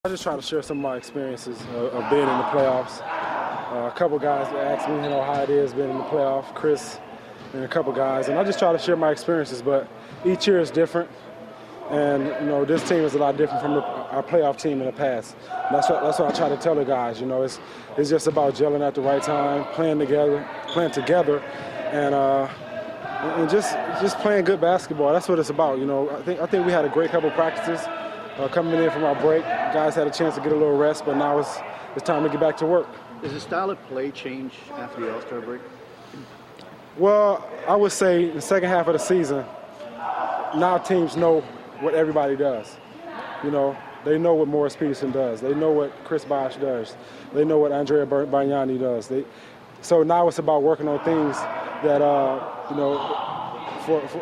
I just try to share some of my experiences of being in the playoffs. A couple guys asked me, how it is being in the playoff, Chris and a couple guys, and I just try to share my experiences. But each year is different, and this team is a lot different from our playoff team in the past. And that's what I try to tell the guys. It's just about gelling at the right time, playing together, and just playing good basketball. That's what it's about. I think we had a great couple practices. Coming in from our break, guys had a chance to get a little rest, but now it's time to get back to work. Does the style of play change after the All-Star break? Well, I would say the second half of the season, now teams know what everybody does. They know what Morris Peterson does. They know what Chris Bosh does. They know what Andrea Bargnani does. So now it's about working on things that,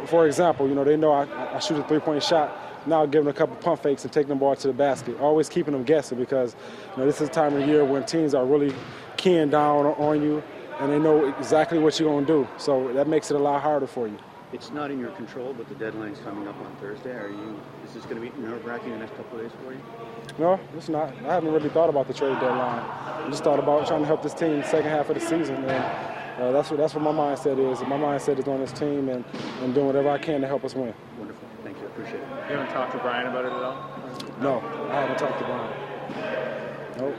for example, they know I shoot a three-point shot. Now giving a couple pump fakes and taking the ball to the basket, always keeping them guessing because this is the time of year when teams are really keying down on you and they know exactly what you're going to do. So that makes it a lot harder for you. It's not in your control, but the deadline's coming up on Thursday. Is this going to be nerve-wracking the next couple of days for you? No, it's not. I haven't really thought about the trade deadline. I just thought about trying to help this team second half of the season, and that's what my mindset is. My mindset is on this team and doing whatever I can to help us win. Wonderful. Thank you. I appreciate it. You haven't talked to Brian about it at all? No, I haven't talked to Brian. Nope.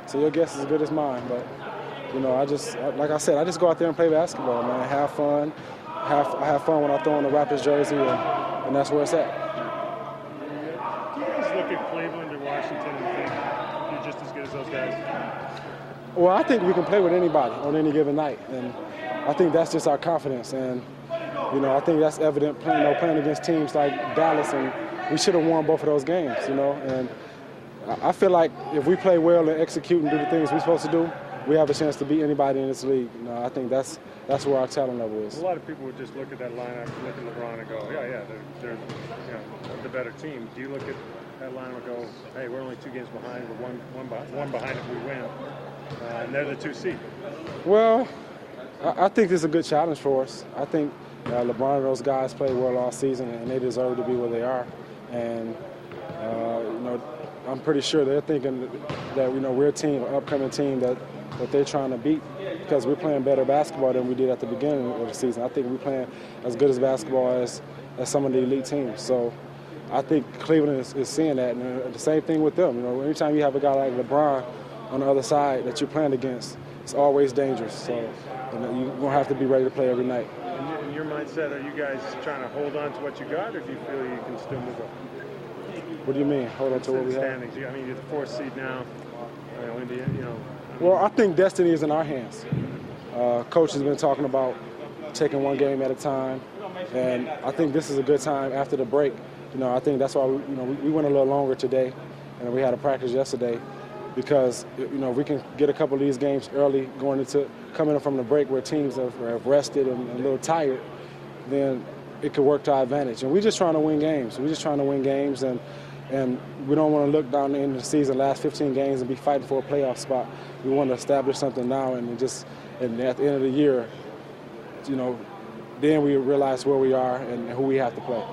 So your guess is as good as mine, but like I said, I just go out there and play basketball, man. Have fun. I have fun when I throw on the Raptors jersey, and that's where it's at. Do you guys look at Cleveland or Washington and think you're just as good as those guys? Well, I think we can play with anybody on any given night, and I think that's just our confidence. And I think that's evident playing against teams like Dallas, and we should have won both of those games. And I feel like if we play well and execute and do the things we're supposed to do, we have a chance to beat anybody in this league. I think that's where our talent level is. A lot of people would just look at that lineup, look at LeBron and go, yeah, they're the better team. Do you look at that lineup and go, hey, we're only 2 games behind, we're one behind if we win, and they're the 2 seed? Well, I think it's a good challenge for us. I think LeBron and those guys played well all season, and they deserve to be where they are. And I'm pretty sure they're thinking that we're a team, an upcoming team that they're trying to beat because we're playing better basketball than we did at the beginning of the season. I think we're playing as good as basketball as some of the elite teams. So I think Cleveland is seeing that, and the same thing with them. Anytime you have a guy like LeBron on the other side that you're playing against, it's always dangerous. So you're going to have to be ready to play every night. In your mindset, are you guys trying to hold on to what you got, or do you feel you can still move up? What do you mean, hold on to what we have? I mean, you're the 4th seed now. Well, I think destiny is in our hands. Coach has been talking about taking one game at a time, and I think this is a good time after the break. I think that's why we went a little longer today, and we had a practice yesterday, because we can get a couple of these games early, coming in from the break where teams have rested and a little tired, then it could work to our advantage. And we're just trying to win games. And we don't want to look down the end of the season, last 15 games, and be fighting for a playoff spot. We want to establish something now, and at the end of the year, then we realize where we are and who we have to play.